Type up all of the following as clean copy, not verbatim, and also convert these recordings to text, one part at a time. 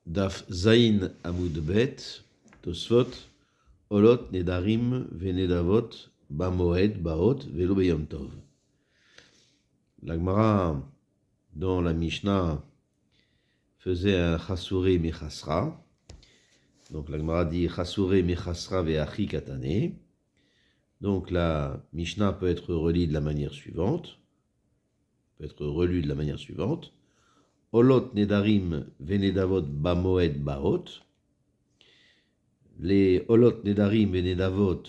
Daf Zain Amud Bet, Tosfot, Olot Nedarim Venedavot, Bamoed Baot, Velo Beyom Tov. La Gemara, dans la Mishnah, faisait un Chassuré Mechasra. Donc la Gemara dit Chassuré Mechasra Ve'achi Katane. Donc la Mishnah peut être relue de la manière suivante. Olot Nedarim Venedavot Bamoed Baot. Les Olot Nedarim Venedavot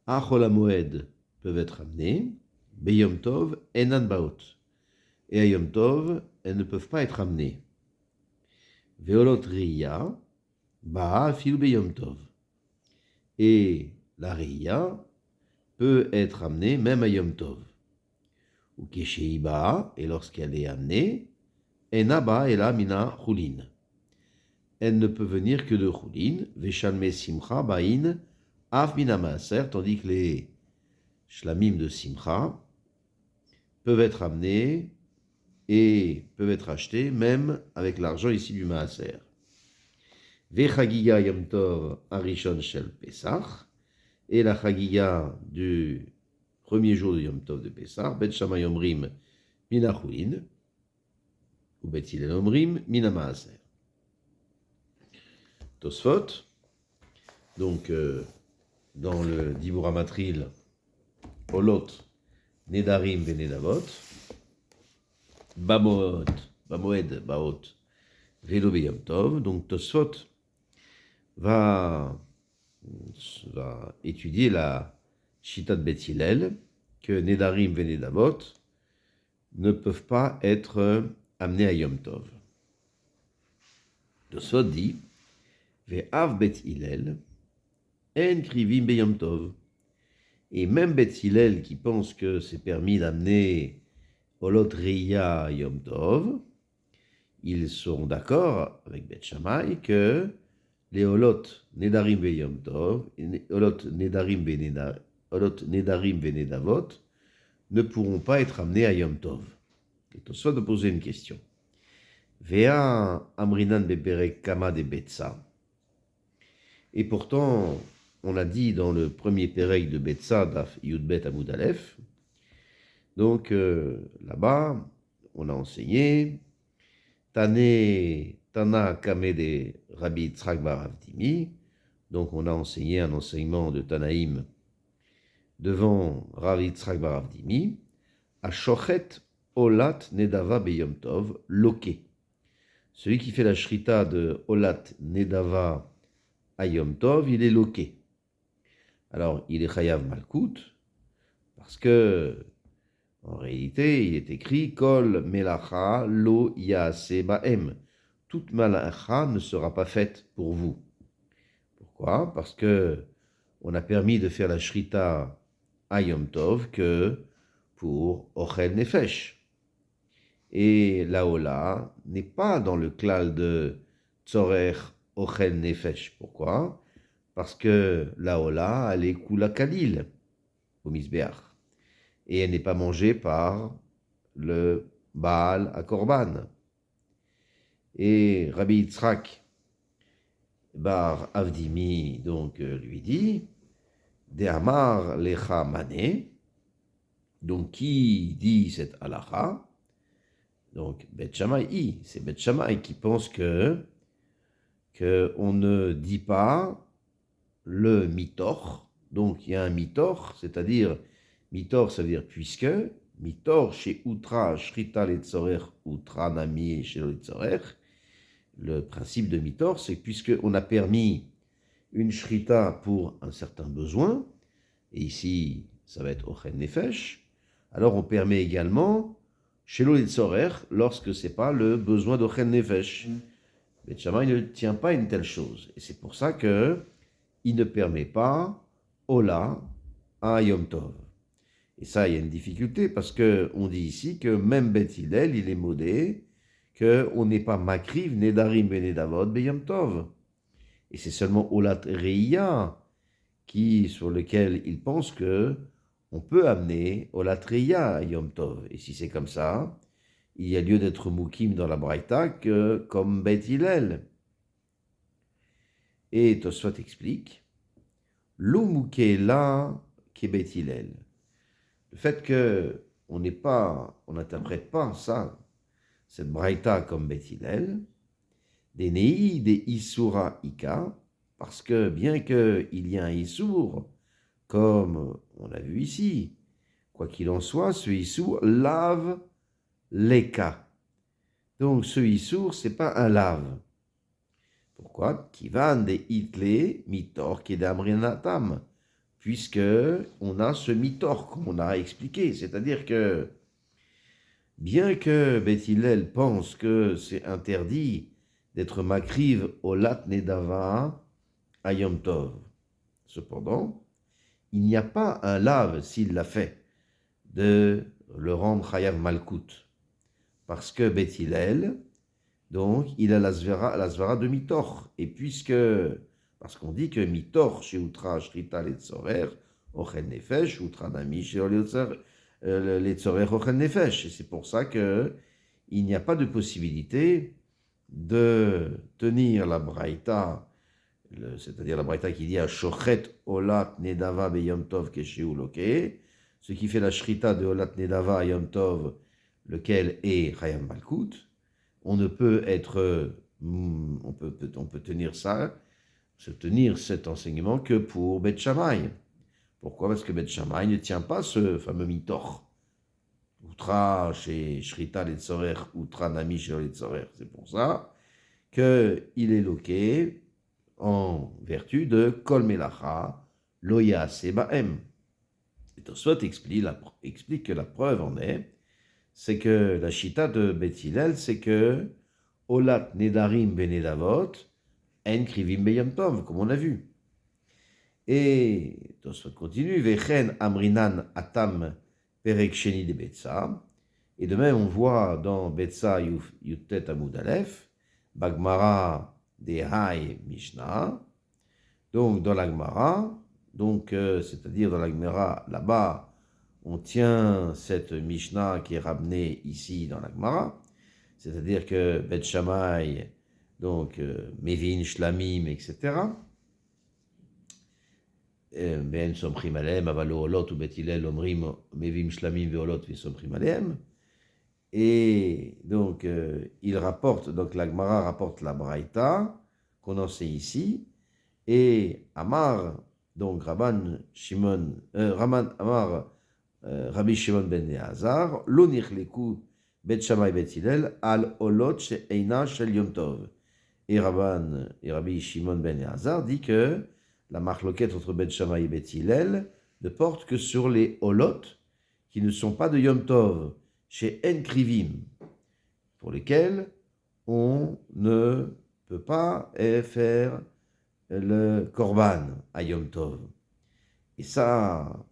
à Chol Moed peuvent être amenés. Beyom Tov Enan Baot. Et à Yom Tov, elles ne peuvent pas être amenées. Veolot Riya Ba'a Fil Beyom Tov. Et la Riya peut être amenée même à Yom Tov. Ou Keshei Ba'a, et lorsqu'elle est amenée, Ena Ba'a Ela Mina Chulin. Elle ne peut venir que de Chulin, Veshalme Simcha Ba'in Af Mina Maaser, tandis que les Shlamim de Simcha peuvent être amenés et peuvent être achetés même avec l'argent ici du Maaser. Vechagiga Yom Tov Arishon Shel Pesach, et la Chagiga du premier jour de Yom Tov de Pesach, Bet Shammai Omrim Mina Chulin, ou Bet Hillel Omrim Mina Maaser. Tosfot, donc dans le Dibura Matril, Olot Nedarim Venedavot, Bamoed Baot, Velo Beyom Tov. Donc Tosfot va étudier la Shita de Bet Hillel, que Nedarim Venedavot ne peuvent pas être amenés à Yom Tov. Tosfot dit Ve'av Bet Hillel en krivim beyom tov. Et même Bet Hillel qui pense que c'est permis d'amener Olot Riya Yom Tov, ils sont d'accord avec Bet Shammai que les Olot Nedarim Beyom Tov, Olot Nedarim Venedavot ne pourront pas être amenés à Yom Tov. Et Tosfot de poser une question. Vea Amrinan Beperek Kama de Betsa. Et pourtant, on l'a dit dans le premier Perek de Betsa, Daf Yudbet Amud Aleph. Donc là-bas, on a enseigné Tana Kame de Rabbi Yitzhak bar Avdimi. Donc on a enseigné un enseignement de Tanaïm devant Rabbi Yitzhak bar Avdimi. Ashochet Olat Nedava Beyom Tov Loke. Celui qui fait la shrita de Olat Nedava à Yom Tov, il est loqué. Alors, il est chayav malkout, parce que, en réalité, il est écrit Kol melacha lo yaase ba'em. Toute malacha ne sera pas faite pour vous. Pourquoi? Parce que on a permis de faire la shrita à Yom Tov que pour Ochel Nefesh. Et la Ola n'est pas dans le klal de Tzorech Ochel Nefesh. Pourquoi? Parce que la Ola, elle est Kula Kalil au Misbeach. Et elle n'est pas mangée par le Baal à Korban. Et Rabbi Yitzhak bar Avdimi donc lui dit De Amar Lecha Mane. Donc qui dit cette halacha? Donc Bet Shammai, c'est Bet Shammai qui pense que on ne dit pas le mitor. Donc il y a un mitor, c'est-à-dire mitor, ça veut dire puisque, mitor chez Utra, Shrita Letzorer, Utra Nami chez Letzorer. Le principe de mitor, c'est que puisque on a permis une Shrita pour un certain besoin, et ici ça va être Ochel Nefesh, alors on permet également chez Letzorer lorsque c'est pas le besoin d'Ochel Nefesh. Bet Shammai ne tient pas une telle chose. Et c'est pour ça qu'il ne permet pas Ola à Yom Tov. Et ça, il y a une difficulté parce qu'on dit ici que même Bet Hillel, il est modé, qu'on n'est pas Makriv, Nedarim Venedavot, Beyom Tov. Et c'est seulement Olat Reya sur lequel il pense que on peut amener Olat Reya à Yom Tov. Et si c'est comme ça, il y a lieu d'être moukim dans la Braïta que comme Beth Hillel. Et Tosfot explique, lo mouké là qui est Beth Hillel. Le fait que on n'interprète pas ça, cette Braïta comme Beth Hillel, des Nei, des Isura Ika, parce que bien qu'il y ait un Issour, comme on a vu ici, quoi qu'il en soit, ce Issour lave l'Eka. Donc ce Issour, c'est pas un lave. Pourquoi? Kivan de Itle, Mitor, Kedamrinatam, puisque on a ce Mitor, comme on a expliqué, c'est-à-dire que bien que Beth Hillel pense que c'est interdit d'être makriv au lat nedava à Yom Tov, cependant, il n'y a pas un lave, s'il l'a fait, de le rendre chayav malkout, parce que Beth Hillel, donc, il a la svara de mitor, et parce qu'on dit que mitor, chez Outra, Shrita, Letzorer, Ochen Nefesh, Outra Nami, chez Letzorer, Ochen Nefesh, et c'est pour ça que il n'y a pas de possibilité de tenir la braïta, c'est-à-dire la braïta qui dit à Shochet Olat Nedava Beyom Tov Keshiu Loke, ce qui fait la shrita de Olat Nedava Yom Tov, lequel est Chayam Malkout. On ne peut être, on peut tenir ça, se tenir cet enseignement que pour Beth Shammai. Pourquoi? Parce que Beth Shammai ne tient pas ce fameux mitor. Outra chez Shrita Letzorer, Outra Nami chez Letzorer. C'est pour ça qu'il est loqué en vertu de Kol Melacha, Loya Sebaem. Et Tosfot explique que la preuve en est, c'est que la chita de Beth Hillel, c'est que Olat Nedarim Benedavot, En Krivim Beyom Tov, comme on a vu. Et Tosfot continue, Vechen Amrinan Atam Perek Sheni de Betsa. Et de même, on voit dans Betsa Yutet Amud Aleph, Bagmara Dehai Mishnah, donc dans la Gemara, c'est-à-dire dans la Gemara, là-bas, on tient cette Mishnah qui est ramenée ici dans la Gemara, c'est-à-dire que Beth Shammai, donc Mevin, Shlamim, etc. Ben Somchim Aleem, Avalo Olot ou Beth Hillel, Omrim, Mevim, Shlamim, Veolot, Somchim Aleem. Et donc, il rapporte, donc la Gemara rapporte la Braïta, qu'on enseigne ici, et Amar, donc Rabban Shimon, Amar, Rabbi Shimon ben Eleazar, lo nichleku Bet Shammai Bet Hillel al olot she'eina shel Yom Tov. Et Rabbi Shimon ben Eleazar dit que la marloquette entre Bet Shammai et Bet Hillel ne porte que sur les olot qui ne sont pas de Yom Tov, chez En Krivim, pour lesquels on ne peut pas faire le korban à Yom Tov. Et ça,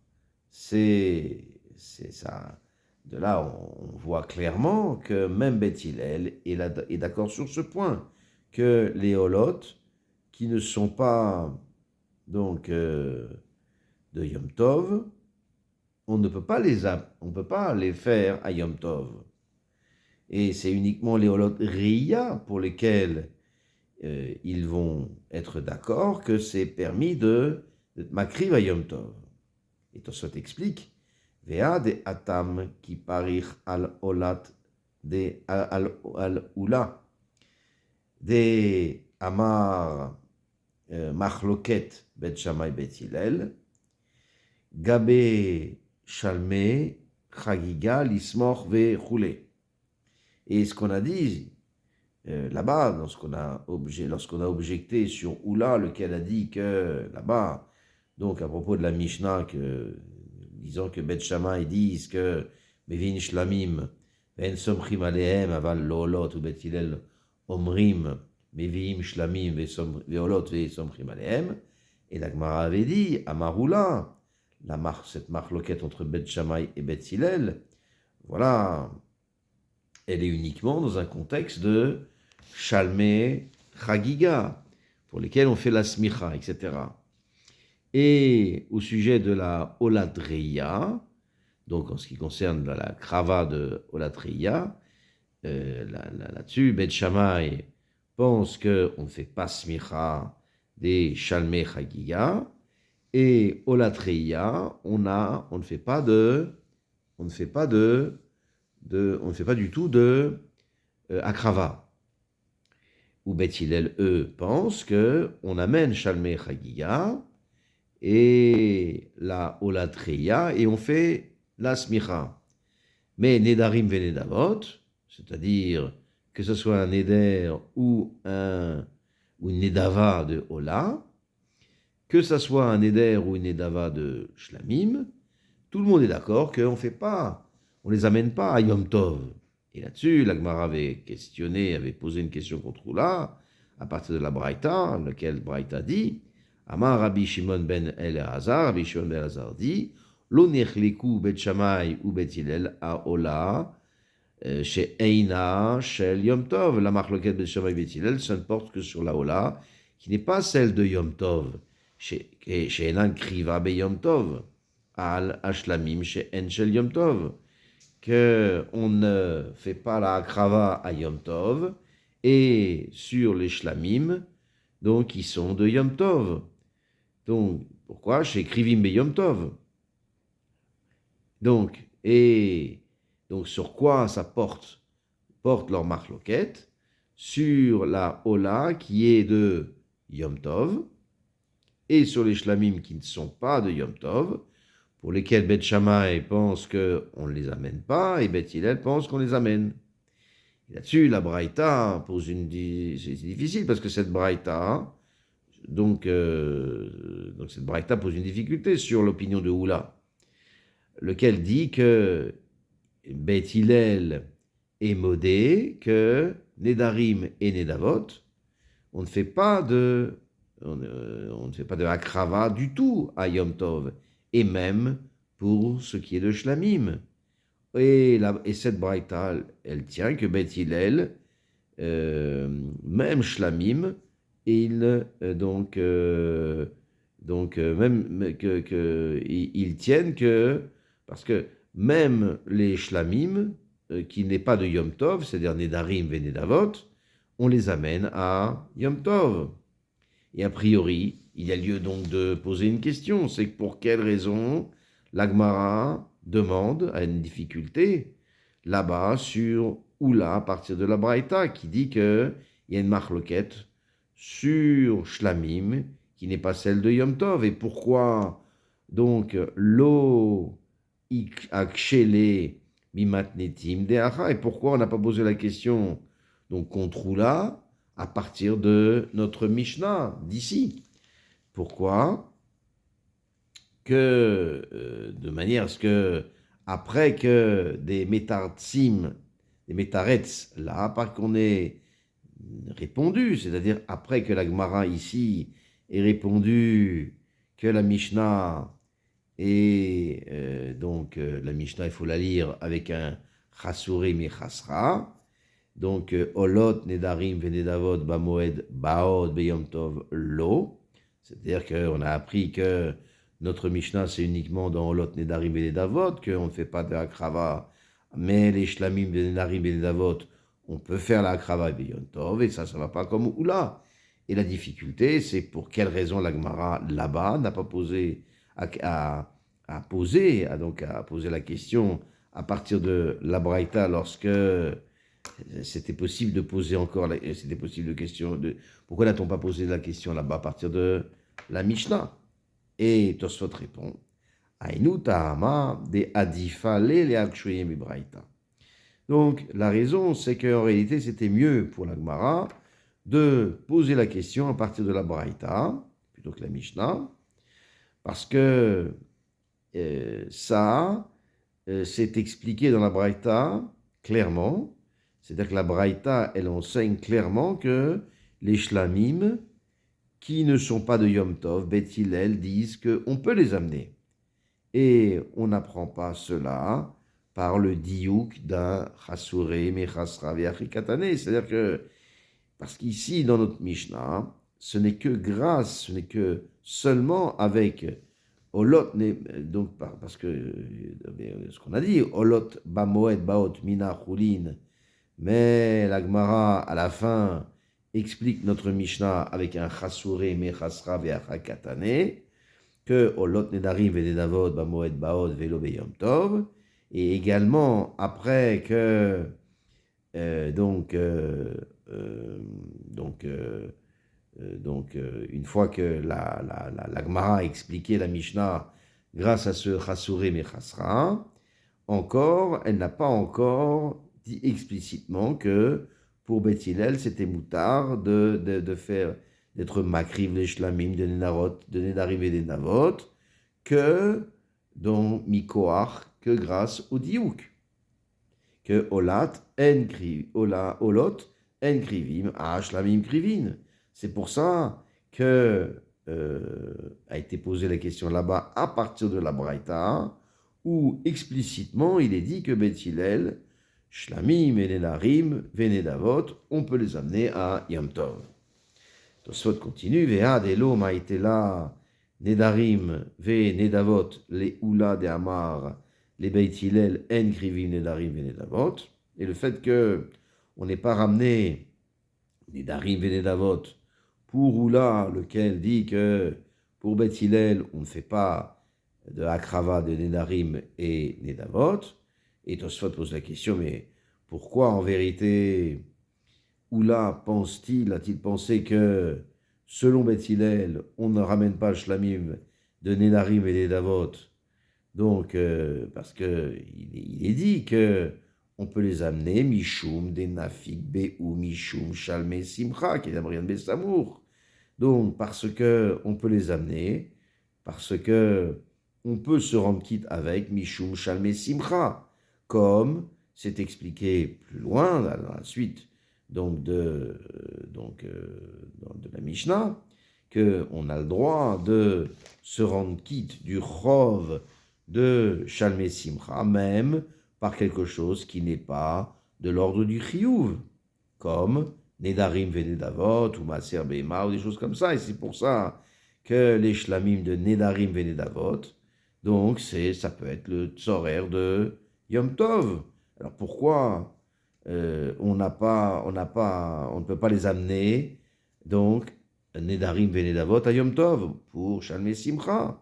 c'est ça. De là, on voit clairement que même Beth Hillel est d'accord sur ce point, que les holotes qui ne sont pas donc de Yom Tov, on ne peut pas les faire à Yom Tov. Et c'est uniquement les holotes Riya pour lesquels ils vont être d'accord que c'est permis de makriv à Yom Tov. Et Tosfot explique, Vea de atam ki parich al olat de al ula de amar machloket Bet Shammai Bet Hillel gabe shalme chagiga lismor ve roulé. Et ce qu'on a dit là-bas, lorsqu'on a objecté sur Oula, lequel a dit que là-bas, donc à propos de la Mishnah, disant que Bet Shammai disent que Mevin Shlamim, En Somchim Alehem, Aval Loolot ou Bet Hillel Omrim, Mevim Shlamim, Veolot ve Somchim Alehem, et la Gemara avait dit, Amaroula, cette marloquette entre Bet Shammai et Bet Hillel, voilà, elle est uniquement dans un contexte de Shalmé, Chagiga, pour lesquels on fait la smicha, etc. Et au sujet de la Olatreia, donc en ce qui concerne la krava de Olatreia, là-dessus, Bet Shammai pense qu'on ne fait pas smicha des Shalmei Chagiga, et Olatreia, on ne fait pas on ne fait pas on ne fait pas du tout de akrava. Ou Bet Hillel, eux, pensent qu'on amène Shalmei Chagiga et la Olatreia et on fait la smicha. Mais Nedarim Venedavot, c'est-à-dire que ce soit un Neder ou une Nedava de Ola, que ce soit un Neder ou une Nedava de Shlamim, tout le monde est d'accord qu'on fait pas, on les amène pas à Yom Tov. Et là-dessus, la Gemara avait questionné, avait posé une question contre Oula, à partir de la Braïta, laquelle Braïta dit, Amar Rabbi Shimon ben Elazar, Rabbi Shimon ben Elazar dit, Lo nechliku bet Shammai ou bet Hillel a Ola, chez Eina, chez Yom Tov. La marloquette bet Shammai bet Hillel, ça ne porte que sur la Ola, qui n'est pas celle de Yom Tov, chez Enan Kriva be Yom Tov, al Ashlamim chez En shel Yom Tov, qu'on ne fait pas la Akrava à Yom Tov, et sur les Shlamim, donc qui sont de Yom Tov. Donc, pourquoi chez Krivim be Yom Tov? Donc, sur quoi ça porte leur marloquette? Sur la Ola qui est de Yom Tov, et sur les Shlamim qui ne sont pas de Yom Tov, pour lesquels Bet Shammai pense qu'on ne les amène pas, et Bet Hillel pense qu'on les amène. Et là-dessus, la Braïta pose c'est difficile, parce que cette Braïta, donc cette Braïta pose une difficulté sur l'opinion de Oula, lequel dit que Bet Hillel est modé, que Nedarim et Nedavot, on ne fait pas de akrava du tout à Yom Tov, et même pour ce qui est de Shlamim. Et cette braïta, elle tient que Bet Hillel, même Shlamim, ils tiennent que, parce que même les Shlamim, qui n'est pas de Yom Tov, c'est-à-dire Nedarim et Nedavot, on les amène à Yom Tov. Et a priori, il y a lieu donc de poser une question, c'est pour quelle raison l'Agmara demande à une difficulté là-bas sur Oula à partir de la Braïta qui dit qu'il y a une marloquette sur Shlamim qui n'est pas celle de Yom Tov. Et pourquoi donc lo akshele mimatnetim deacha, et pourquoi on n'a pas posé la question donc contre Oula à partir de notre Mishnah d'ici? Pourquoi? De manière à ce que, après que des métartzim, des métaretz, là, pas qu'on ait répondu, c'est-à-dire après que la Gemara ici ait répondu que la Mishnah la Mishnah, il faut la lire avec un chasurim et chasra. Donc, Olot, Nedarim, Venedavot, Bamoed, Baod, Beyom Tov, Lo. C'est-à-dire qu'on a appris que notre Mishnah, c'est uniquement dans Olot, Nedarim, Venedavot, qu'on ne fait pas de Akrava, mais les Shlamim, Nedarim, Venedavot, on peut faire la Akrava et Beyom Tov, et ça ne va pas comme Oula. Et la difficulté, c'est pour quelle raison la Gemara, là-bas, n'a pas posé à poser la question à partir de la Braïta lorsque c'était possible de poser c'était possible de question pourquoi n'a-t-on pas posé la question là-bas à partir de la Mishnah? Et Tosfot répond Aïnu ta'ama de adifa le akshoyem ibraïta. Donc la raison, c'est qu'en réalité c'était mieux pour la Gemara de poser la question à partir de la Braïta plutôt que la Mishnah, parce que c'est expliqué dans la Braïta clairement. C'est-à-dire que la Braïta, elle enseigne clairement que les Shlamim, qui ne sont pas de Yom Tov, Bet Hillel, disent qu'on peut les amener. Et on n'apprend pas cela par le diouk d'un Chassuré, Mechasra, Ve'achikatane. C'est-à-dire que, parce qu'ici, dans notre Mishnah, ce n'est que seulement avec Olot, donc parce que ce qu'on a dit, Olot, Bamoed, Baot, Mina, Chulin, Mais la Gemara, à la fin, explique notre Mishnah avec un Chasuré, Mechasra, Ve'achakatane, que Olot Nedarim Venedavot Bamoed Baod Velo Beyom Tov, et également après que une fois que la Gemara a expliqué la Mishnah grâce à ce Chasuré Mechasra, encore, elle n'a pas encore dit explicitement que pour Beth Hillel, c'était moutard de faire, d'être makriv les shlamim, de nenarot, de nedarim et des navot, que dans Mikoach, que grâce au diouk. Que olat en kriv, olot en krivim, a shlamim krivin. C'est pour ça que a été posée la question là-bas à partir de la Braïta, où explicitement il est dit que Beth Hillel, shlamim et nedarim, venedavot, on peut les amener à Yom Tov. Tosfot continue, Ve'ad elo ma'itela nedarim ve nedavot le ula de amar les Beit Hillel en krivim nedarim ve nedavot. Et le fait que on n'ait pas ramené nedarim ve nedavot pour ula, lequel dit que pour Beit Hillel on ne fait pas de akrava de nedarim et nedavot. Et Tosfot pose la question, mais pourquoi en vérité Oula a-t-il pensé que, selon Beth Hillel, on ne ramène pas le shlamim de Nedarim et des Davot, donc, parce qu'il est dit que on peut les amener, Mishum, des Nafik, Be'u, Mishum, Shalme, Simcha, qui est Brian Bessamour. Donc, parce que on peut les amener, parce que on peut se rendre quitte avec Mishum, Shalme, Simcha, comme c'est expliqué plus loin, dans la suite de la Mishnah, qu'on a le droit de se rendre quitte du Chov de Shalmei Simcha, même par quelque chose qui n'est pas de l'ordre du Chiyuv, comme Nedarim Venedavot ou Maser Behema ou des choses comme ça. Et c'est pour ça que les Shlamim de Nedarim Venedavot, donc ça peut être le Tzorer de Yom Tov. Alors pourquoi on ne peut pas les amener, donc, Nedarim Venedavot à Yom Tov, pour Shalmei Simcha.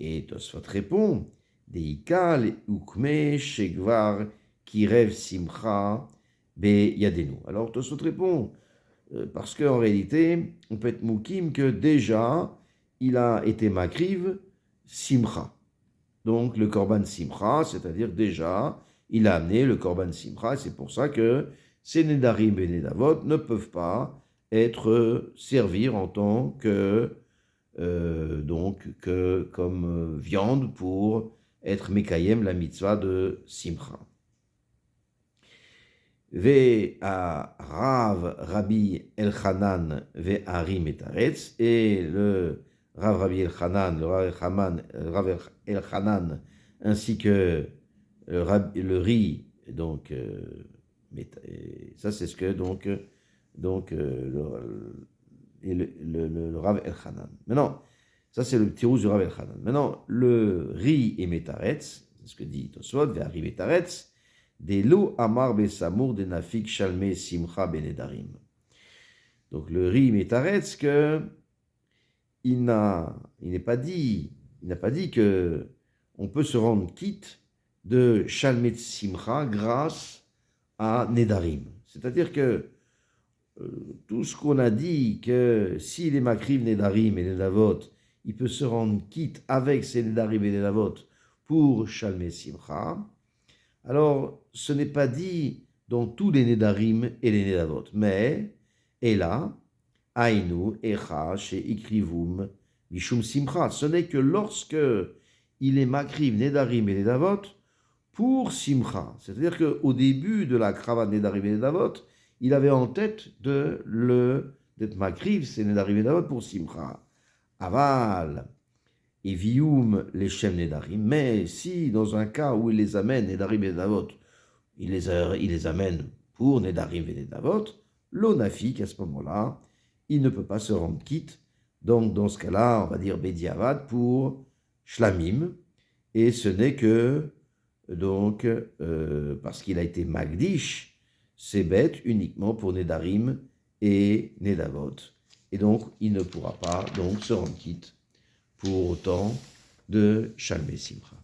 Et Tosfot répond, Deikal ukme shegvar kirev simcha be yadenu. Alors Tosfot répond, parce qu'en réalité, on peut être moukim que déjà, il a été makriv simcha. Donc le korban simcha, c'est-à-dire déjà, il a amené le korban simcha, et c'est pour ça que ces nedarim et nedavot ne peuvent pas être servir en tant que comme viande pour être mekayem la mitzvah de simcha. Ve a Rav Rabbi Elchanan ve Ari Metaretz, et le Rav Rabbi Elchanan, le Rav Elchanan, ainsi que le riz, donc ça c'est ce que le Rav Elchanan. Maintenant, ça c'est le tirouz du Rav Elchanan. Maintenant, le riz et Metaretz, c'est ce que dit Tosfot, ve Ari Metaretz, des lo amar besamour de nafik shalme simcha benedarim. Donc le riz Metaretz que il n'a pas dit que on peut se rendre quitte de shalme simcha grâce à nedarim. C'est-à-dire que tout ce qu'on a dit que s'il est makriv nedarim et nedavot, il peut se rendre quitte avec ces nedarim et nedavot pour shalme simcha. Alors, ce n'est pas dit dans tous les nedarim et les nedavot, mais, et là, aïnu, echa, chez ikrivum, mishum simcha. Ce n'est que lorsque il est makriv nedarim et nedavot pour simcha. C'est-à-dire qu'au début de la krava nedarim et nedavot, il avait en tête d'être makriv, c'est nedarim et nedavot pour simcha. Aval, et vium les shem nedarim, mais si dans un cas où il les amène nedarim et nedavot, il les amène pour nedarim et nedavot, l'onafik à ce moment-là, il ne peut pas se rendre quitte. Donc dans ce cas-là, on va dire bediavad pour shlamim, et ce n'est que donc parce qu'il a été magdish c'est bête uniquement pour Nedarim et Nedavot. Et donc, il ne pourra pas donc se rendre quitte pour autant de Shalmei Simcha.